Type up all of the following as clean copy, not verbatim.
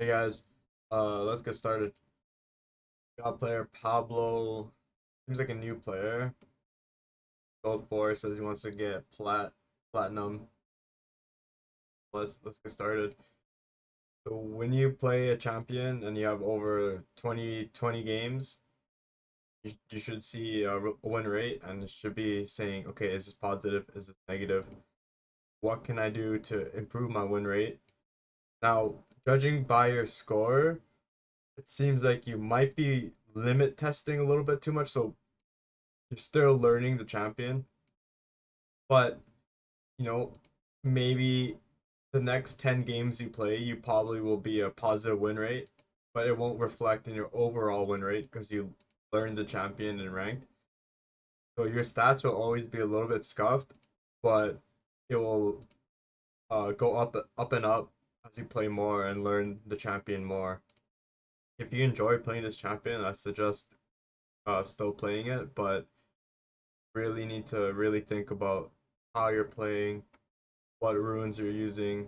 Hey guys, let's get started. Got player Pablo. Seems like a new player. Gold 4 says he wants to get platinum. Let's get started. So when you play a champion and you have over 20 games, you should see a win rate and it should be saying, okay, is this positive? Is this negative? What can I do to improve my win rate? Now, judging by your score, it seems like you might be limit testing a little bit too much. So you're still learning the champion, but you know, maybe the next 10 games you play, you probably will be a positive win rate, but it won't reflect in your overall win rate because you learned the champion and ranked. So your stats will always be a little bit scuffed, but it will go up and up as you play more and learn the champion more. If you enjoy playing this champion, I suggest still playing it, but really need to really think about how you're playing, what runes you're using.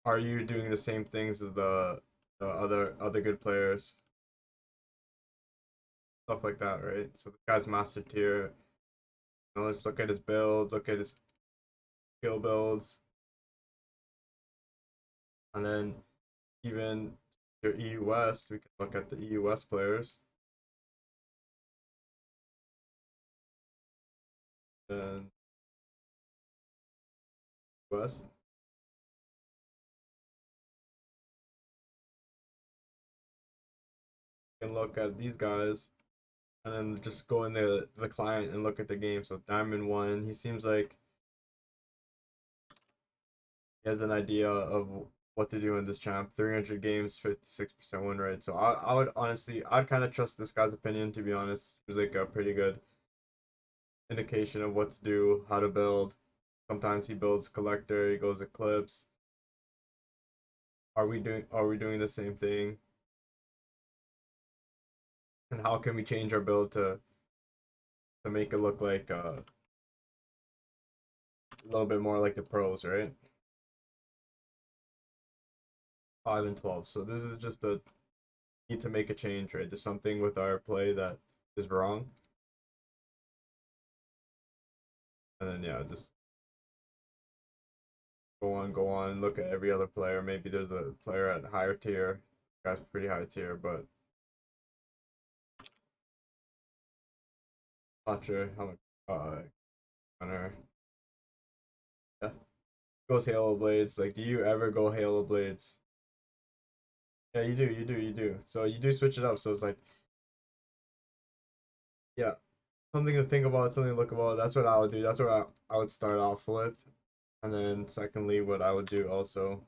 Are you doing the same things as the other good players? Stuff like that, right? So the guy's master tier. Let's look at his builds, look at his skill builds, and then even your EU West, we can look at the EU West players. And West, you can look at these guys and then just go in the client and look at the game. So Diamond 1, he seems like he has an idea of what to do in this champ. 300 games, 56% win rate. So I would honestly, I'd kind of trust this guy's opinion, to be honest. Seems like a pretty good indication of what to do, how to build. Sometimes he builds collector, he goes eclipse. Are we doing the same thing? And how can we change our build to make it look like a little bit more like the pros, right? 5 and 12. So this is just a need to make a change, right? There's something with our play that is wrong. And then yeah, just go on, look at every other player. Maybe there's a player at higher tier. Guy's pretty high tier, but not sure how much Hunter. Yeah. Goes Halo Blades. Like, do you ever go Halo Blades? Yeah, you do. So you do switch it up. So it's like, yeah, something to think about, something to look about. That's what I would do. That's what I would start off with. And then secondly, what I would do also.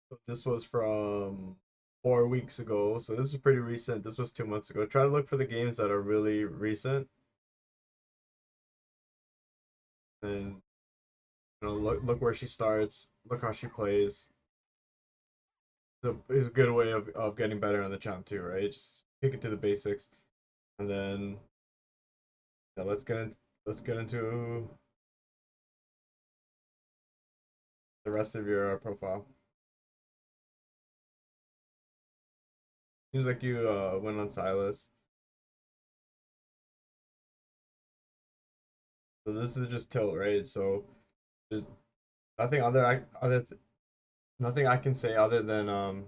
So this was from 4 weeks ago. So this is pretty recent. This was 2 months ago. Try to look for the games that are really recent. And look where she starts. Look how she plays. Is a good way of getting better on the champ too, right? Just kick it to the basics. And then yeah, let's get into the rest of your profile. Seems like you went on Silas. So this is just tilt, right? So there's nothing nothing I can say other than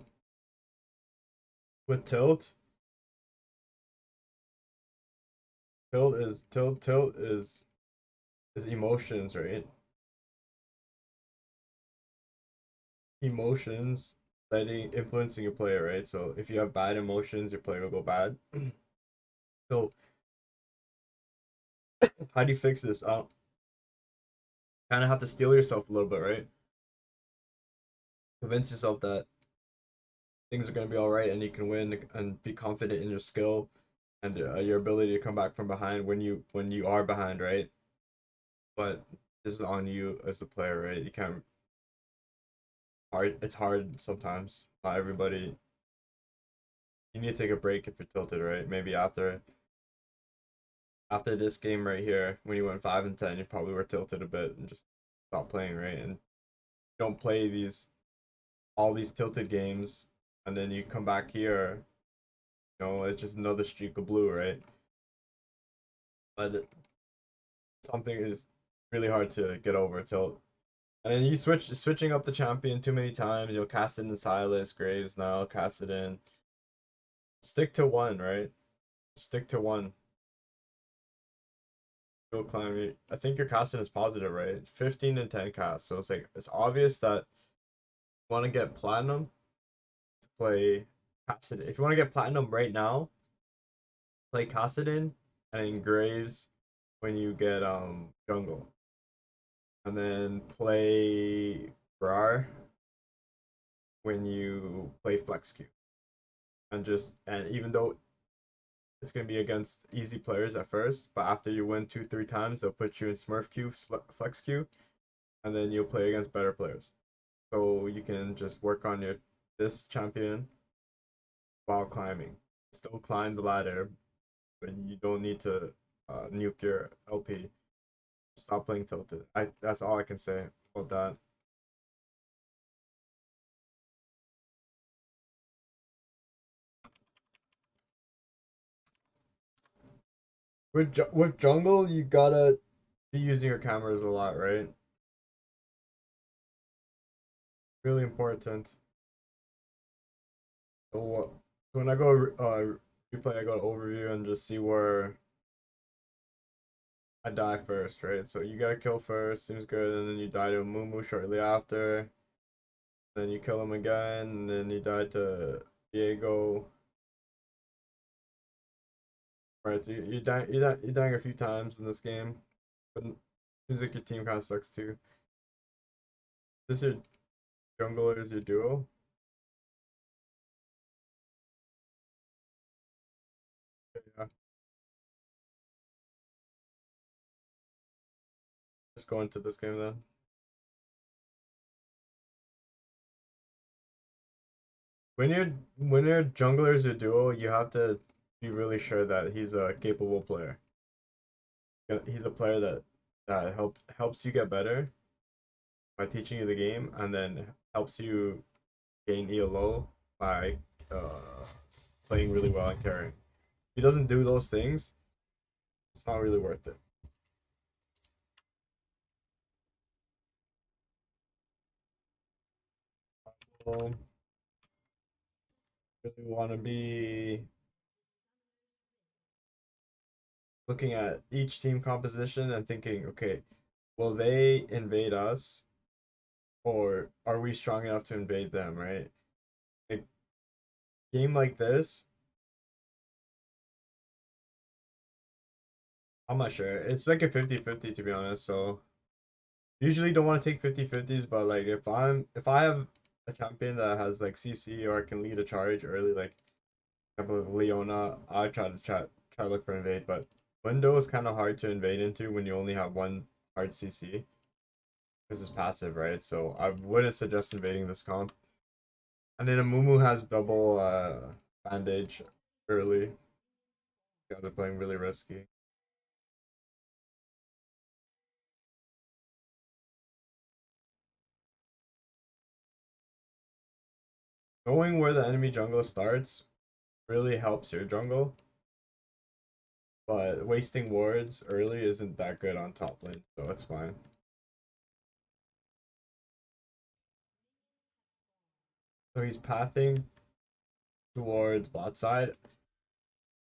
with tilt is emotions, right? Emotions letting influencing your player, right? So if you have bad emotions, your player will go bad. So how do you fix this? Kind of have to steel yourself a little bit, right? Convince yourself that things are going to be all right and you can win and be confident in your skill and your ability to come back from behind when you are behind, right? But this is on you as the player, right? You can't hard. It's hard sometimes. Not everybody you need to take a break if you're tilted, right? Maybe after this game right here, when you went 5 and 10, you probably were tilted a bit and just stop playing, right? And don't play these all these tilted games, and then you come back here, it's just another streak of blue, right? But something is really hard to get over tilt. And then you switching up the champion too many times, Casted in Silas, Graves now, casted in. Stick to one, right? Stick to one. You'll climb it. I think your casting is positive, right? 15 and 10 cast. So it's like it's obvious that you want to get platinum to play Cassidon. If you want to get platinum right now, play Cassidon and then Graves when you get jungle. And then play Brar when you play Flex Q. And even though it's gonna be against easy players at first, but after you win 2-3 times, they'll put you in Smurf Q, Flex Q, and then you'll play against better players. So you can just work on this champion while climbing. Still climb the ladder, but you don't need to nuke your LP. Stop playing tilted. That's all I can say about that. With jungle, you gotta be using your cameras a lot, right? Really important. So when I go replay, I go to overview and just see where I die first, right? So you gotta kill first, seems good, and then you die to Mumu shortly after. Then you kill him again, and then you die to Diego. Right, so you're dying a few times in this game, but it seems like your team kind of sucks too. This is your jungler is your duo. Yeah, just go into this game then. When your jungler is your duo, you have to be really sure that he's a capable player. He's a player that helps you get better by teaching you the game, and then helps you gain ELO by uh, playing really well and carrying. If he doesn't do those things, it's not really worth it. Um, really want to be looking at each team composition and thinking, okay, will they invade us, or are we strong enough to invade them, right? A game like this, I'm not sure. It's like a 50-50 to be honest. So usually don't want to take 50-50s, but like if I have a champion that has like CC or I can lead a charge early, like example Leona, I try to look for invade, but window is kind of hard to invade into when you only have one hard CC because it's passive, right? So I wouldn't suggest invading this comp. And then a Mumu has double bandage early. Yeah, they're playing really risky. Knowing where the enemy jungle starts really helps your jungle, but wasting wards early isn't that good on top lane, so it's fine. So he's pathing towards bot side.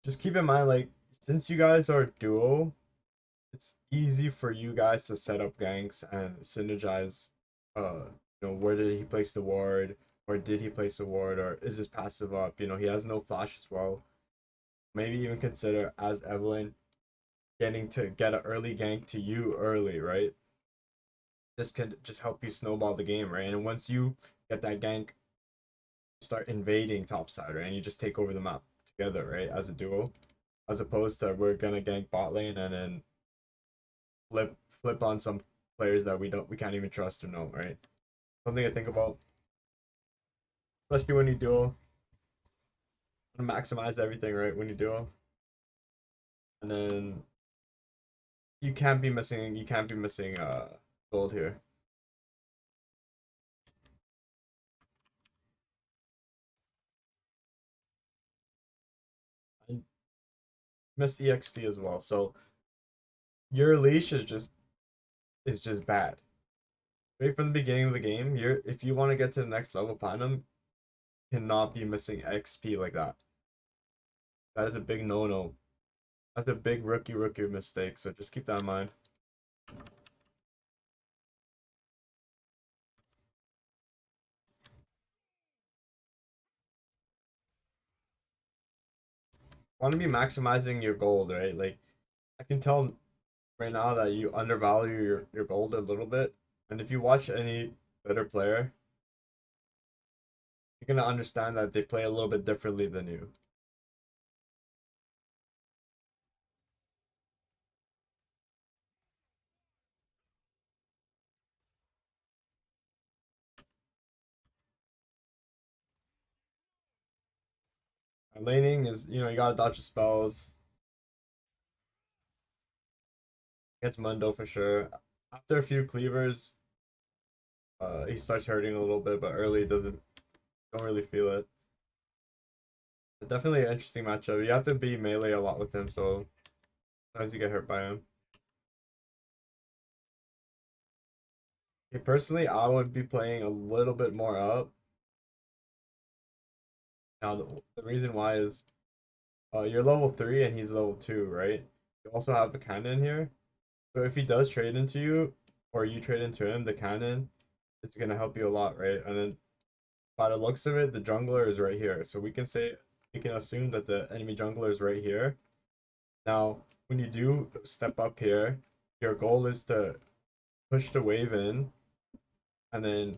Just keep in mind, like, since you guys are duo, it's easy for you guys to set up ganks and synergize. Where did he place the ward, or did he place the ward, or is his passive up? He has no flash as well. Maybe even consider as Evelyn getting to get an early gank to you early, right? This could just help you snowball the game, right? And once you get that gank, you start invading topside, right? And you just take over the map together, right? As a duo, as opposed to we're gonna gank bot lane and then flip on some players that we can't even trust or know, right? Something to think about, especially when you duo. maximize everything right when you do them, and then you can't be missing gold here. I missed EXP as well. So your leash is just bad. Right from the beginning of the game, you're if you want to get to the next level platinum, cannot be missing XP like that. That is a big no-no. That's a big rookie mistake. So just keep that in mind. Want to be maximizing your gold, right? Like I can tell right now that you undervalue your gold a little bit. And if you watch any better player, you're gonna understand that they play a little bit differently than you. And laning is, you gotta dodge the spells. Gets Mundo for sure. After a few cleavers, he starts hurting a little bit, but early doesn't don't really feel it. But definitely an interesting matchup. You have to be melee a lot with him, so sometimes you get hurt by him. Okay, personally, I would be playing a little bit more up. Now, the reason why is you're level 3 and he's level 2, right? You also have the cannon here. So if he does trade into you, or you trade into him, the cannon is going to help you a lot, right? And then by the looks of it, the jungler is right here. So we can assume that the enemy jungler is right here. Now, when you do step up here, your goal is to push the wave in and then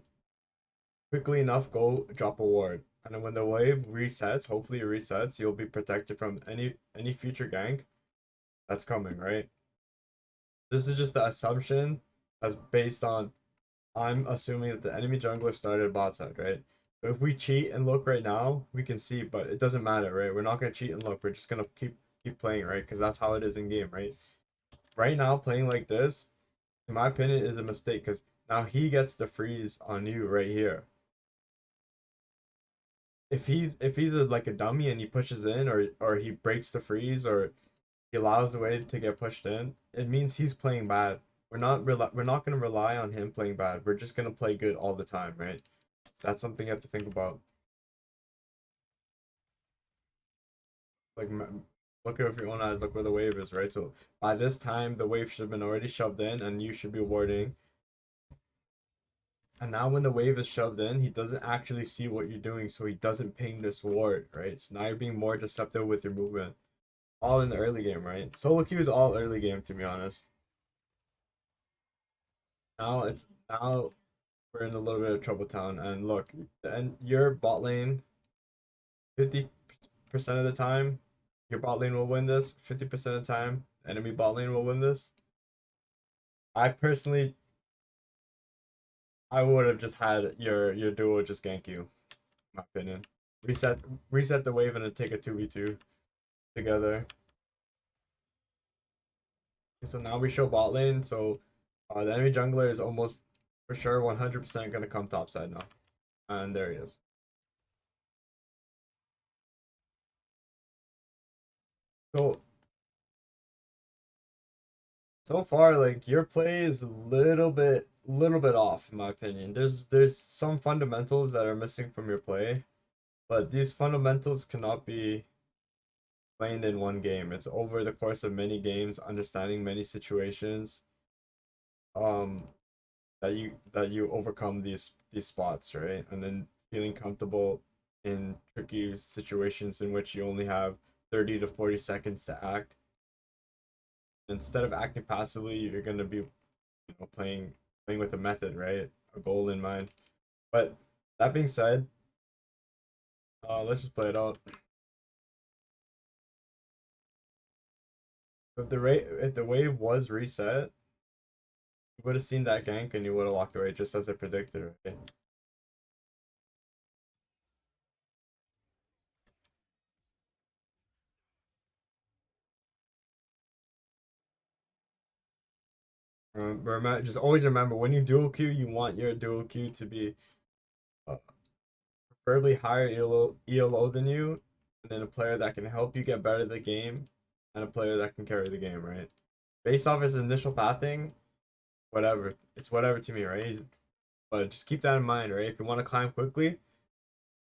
quickly enough go drop a ward. And then when the wave resets, hopefully it resets, you'll be protected from any future gank that's coming, right? This is just the assumption that's based on I'm assuming that the enemy jungler started bot side, right? So if we cheat and look right now, we can see, but it doesn't matter, right? We're not gonna cheat and look. We're just gonna keep playing, right? Because that's how it is in game, right? Right now, playing like this, in my opinion, is a mistake because now he gets the freeze on you right here. If he's like a dummy and he pushes in or he breaks the freeze or he allows the way to get pushed in, it means he's playing bad. We're not gonna rely on him playing bad. We're just gonna play good all the time, right? That's something you have to think about. Like look at if your own eyes, look where the wave is, right? So by this time the wave should have been already shoved in and you should be warding. And now when the wave is shoved in, he doesn't actually see what you're doing, so he doesn't ping this ward, right? So now you're being more deceptive with your movement. All in the early game, right? Solo queue is all early game to be honest. Now we're in a little bit of trouble town. And look, and your bot lane 50% of the time, your bot lane will win this. 50% of the time, enemy bot lane will win this. I personally I would have just had your duo just gank you, in my opinion. Reset reset the wave and then take a 2v2 together. So now we show bot lane, so the enemy jungler is almost for sure 100% gonna come top side now. And there he is. So so far, like your play is a little bit off in my opinion. There's some fundamentals that are missing from your play, but these fundamentals cannot be played in one game. It's over the course of many games, understanding many situations, um, that you overcome these spots, right? And then feeling comfortable in tricky situations in which you only have 30 to 40 seconds to act. Instead of acting passively, you're gonna be playing with a method, right? A goal in mind. But that being said, let's just play it out. If the wave was reset, you would have seen that gank and you would have walked away just as I predicted, right? Just always remember when you dual Q, you want your dual Q to be uh, preferably higher ELO than you, and then a player that can help you get better at the game, and a player that can carry the game, right? Based off his initial pathing, whatever. It's whatever to me, right? But just keep that in mind, right? If you want to climb quickly,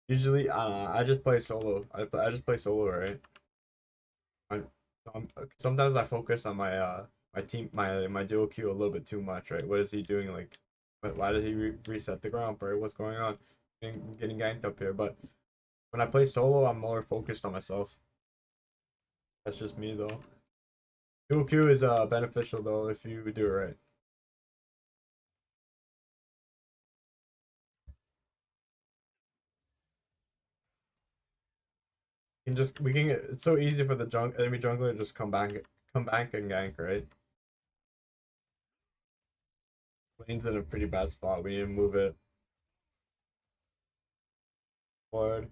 usually I just play solo. I just play solo, right? I, sometimes I focus on my team my dual Q a little bit too much, right? What is he doing? Like, why did he reset the ground, right? What's going on? Getting ganked up here, but when I play solo, I'm more focused on myself. That's just me though. Dual Q is beneficial though if you do it right. You can just we can get, it's so easy for the enemy jungler to just come back and gank, right? Lane's in a pretty bad spot. We need to move it forward.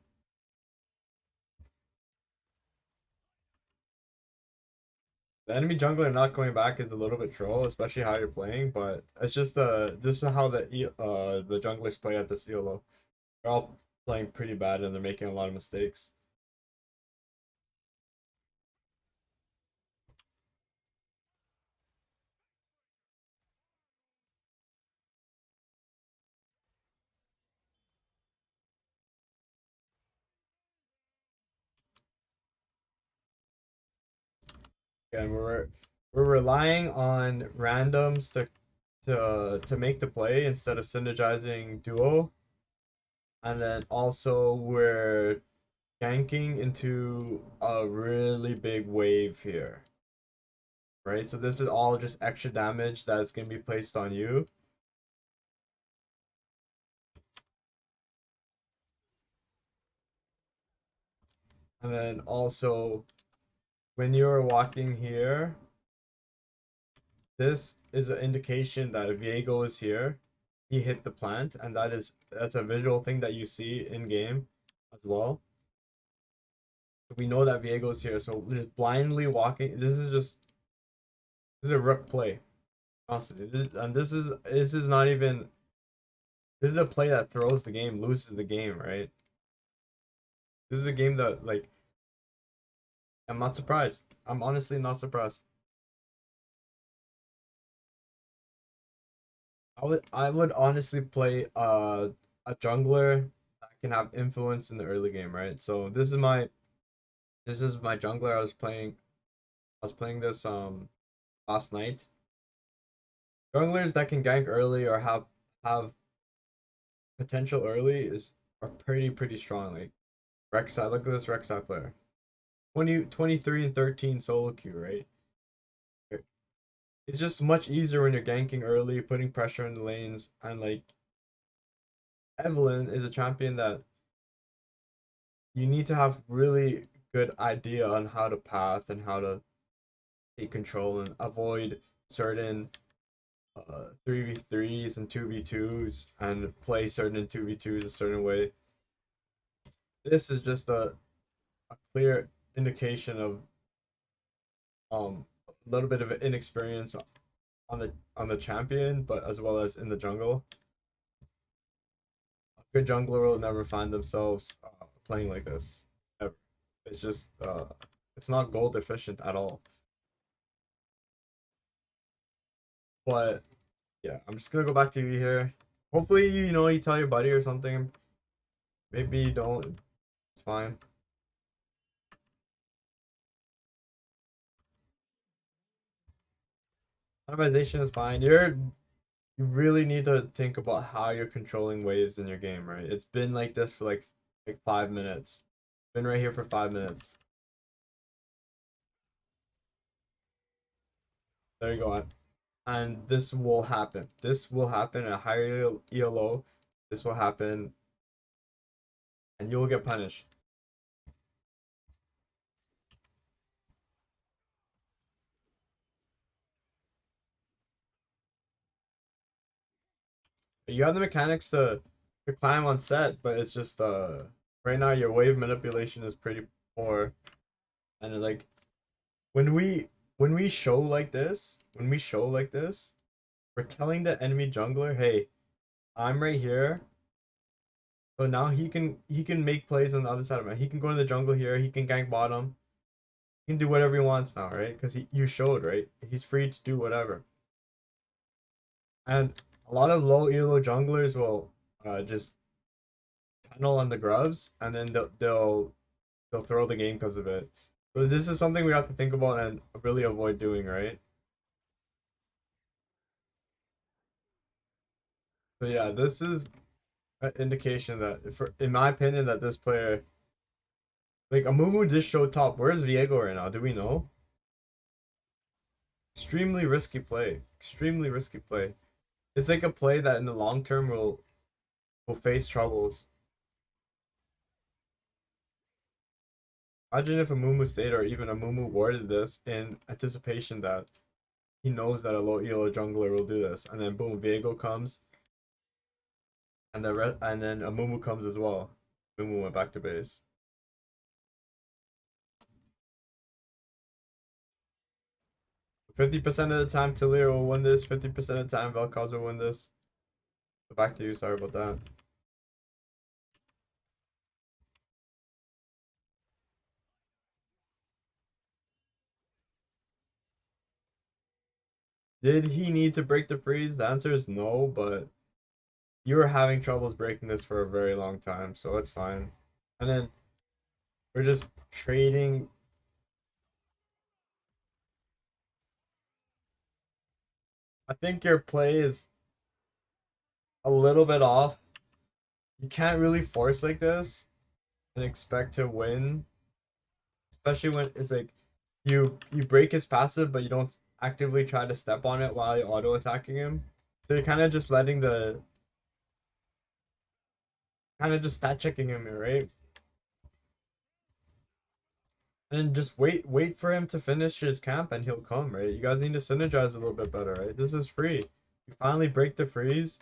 The enemy jungler not coming back is a little bit troll, especially how you're playing, but it's just this is how the junglers play at this ELO. They're all playing pretty bad and they're making a lot of mistakes. And we're relying on randoms to make the play instead of synergizing duo. And then also we're ganking into a really big wave here, right? So this is all just extra damage that's gonna be placed on you. And then also when you're walking here, this is an indication that Viego is here. He hit the plant, and that's a visual thing that you see in game as well. We know that Viego is here, so just blindly walking. This is a rook play. Honestly, and this is not even this is a play that throws the game, loses the game, right? This is a game that like I'm not surprised. I'm honestly not surprised. I would honestly play a jungler that can have influence in the early game, right? So this is my jungler I was playing this last night. Junglers that can gank early or have potential early is are pretty strong. Like Rek'Sai, look at this Rek'Sai player. 23 and 13 solo queue, right? It's just much easier when you're ganking early, putting pressure in the lanes, and like Evelyn is a champion that you need to have really good idea on how to path and how to take control and avoid certain 3v3s and 2v2s and play certain 2v2s a certain way. This is just a clear indication of a little bit of inexperience on the champion, but as well as in the jungle. A good jungler will never find themselves playing like this. Ever. It's just it's not gold efficient at all. But yeah, I'm just gonna go back to you here. Hopefully, you tell your buddy or something. Maybe you don't. It's fine. Optimization is fine. You really need to think about how you're controlling waves in your game, right? It's been like this for like 5 minutes. Been right here for 5 minutes. There you go. And this will happen. This will happen at higher ELO. This will happen, and you will get punished. You have the mechanics to climb on set, but it's just right now your wave manipulation is pretty poor, and like when we when we show like this, we're telling the enemy jungler, hey, I'm right here. So now he can make plays on the other side of it. He can go to the jungle here. He can gank bottom. He can do whatever he wants now, right? Because you showed, right? He's free to do whatever. And a lot of low elo junglers will just tunnel on the grubs, and then they'll throw the game because of it. So this is something we have to think about and really avoid doing, right? So yeah, this is an indication that, for in my opinion, that this player, like Amumu just showed top. Where's Viego right now? Do we know? Extremely risky play. Extremely risky play. It's like a play that in the long term will face troubles. Imagine if Amumu stayed or even Amumu warded this in anticipation that he knows that a low elo jungler will do this, and then boom, Viego comes, and then Amumu comes as well. Amumu went back to base. 50% of the time, Talir will win this. 50% of the time, Vel'Koz will win this. So back to you. Sorry about that. Did he need to break the freeze? The answer is no, but you were having troubles breaking this for a very long time, so it's fine. And then we're just trading. I think your play is a little bit off. You can't really force like this and expect to win, especially when it's like you break his passive, but you don't actively try to step on it while you're auto attacking him. So you're kind of just letting the kind of just stat checking him, right? And just wait for him to finish his camp and he'll come, right? You guys need to synergize a little bit better, right? This is free. You finally break the freeze.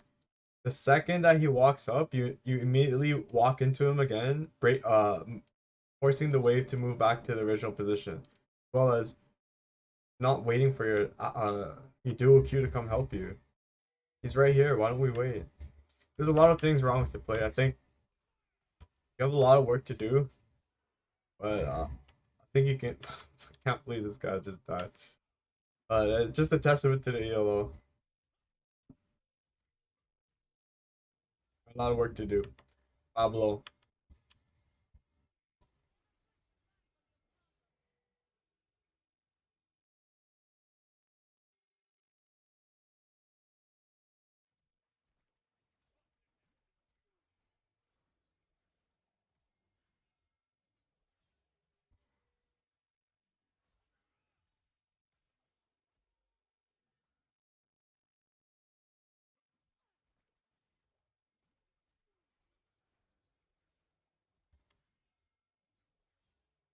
The second that he walks up, you immediately walk into him again, forcing the wave to move back to the original position, as well as not waiting for your dual Q to come help you. He's right here. Why don't we wait? There's a lot of things wrong with the play. I think you have a lot of work to do, but I think you can. I can't believe this guy just died. Just a testament to the ELO. A lot of work to do. Pablo.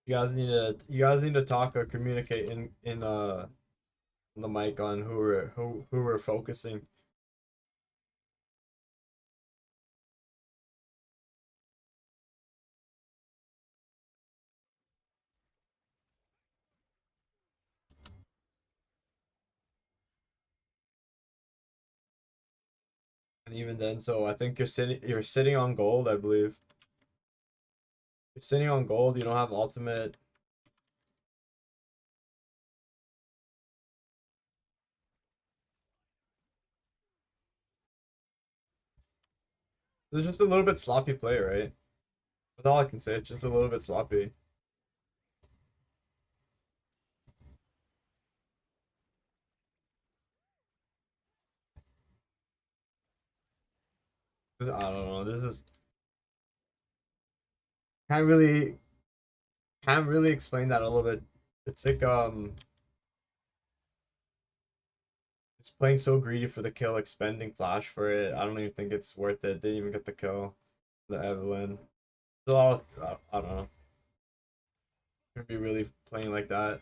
You guys need to talk or communicate in the mic on who we're focusing. And even then, so I think you're sitting on gold, I believe. You're sitting on gold, you don't have ultimate. It's just a little bit sloppy play, right? That's all I can say. It's just a little bit sloppy. 'Cause I don't know. This is can't really can't really explain that a little bit. It's like it's playing so greedy for the kill, expending flash for it. I don't even think it's worth it. Didn't even get the kill. The Evelyn. There's a lot of I don't know. Should be really playing like that.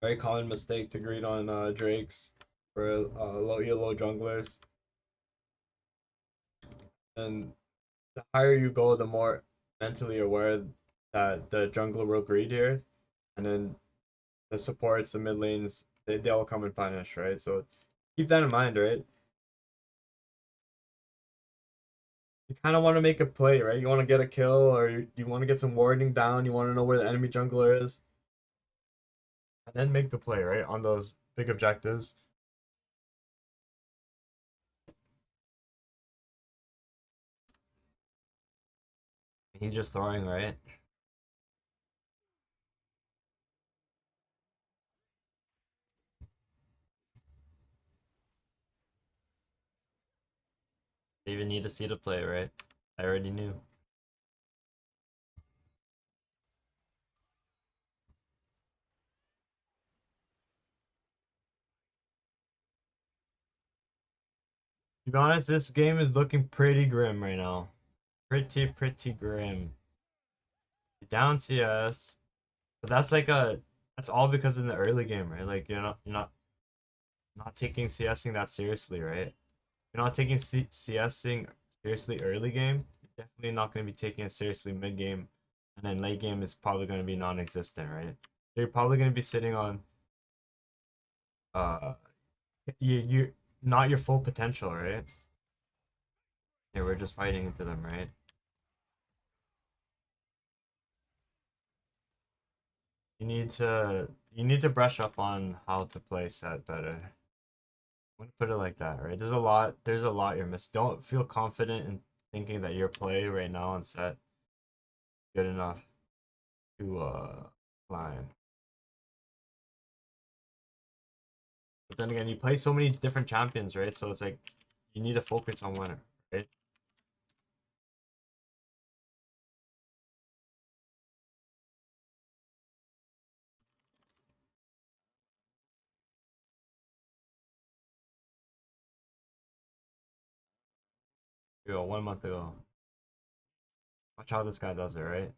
Very common mistake to greed on Drakes for low elo junglers. And the higher you go, the more mentally aware that the jungler will greed here. And then the supports, the mid lanes, they all come and punish, right? So keep that in mind, right? You kind of want to make a play, right? You want to get a kill, or you want to get some warding down. You want to know where the enemy jungler is, and then make the play, right? On those big objectives. He's just throwing, right? They even need to see the play, right? I already knew. To be honest, this game is looking pretty grim right now. Pretty grim. Down CS, but that's all because in the early game, right? Like you're not taking CSing that seriously, right? You're not taking CSing seriously early game. You're definitely not going to be taking it seriously mid game, and then late game is probably going to be non-existent, right? You're probably going to be sitting on uh you not your full potential, right? Yeah, we're just fighting into them, right? You need to brush up on how to play set better. I'm gonna put it like that, right? There's a lot you're missing. Don't feel confident in thinking that your play right now on set good enough to climb. But then again, you play so many different champions, right? So it's like you need to focus on winner, right? Yo, 1 month ago. Watch how this guy does it, right?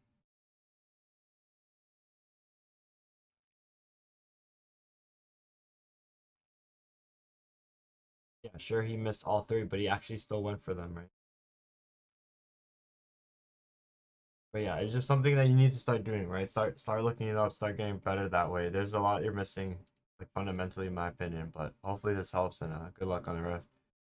Yeah, sure he missed all three, but he actually still went for them, right? But yeah, it's just something that you need to start doing, right? Start looking it up, start getting better that way. There's a lot you're missing, like fundamentally, in my opinion. But hopefully this helps, and good luck on the rest.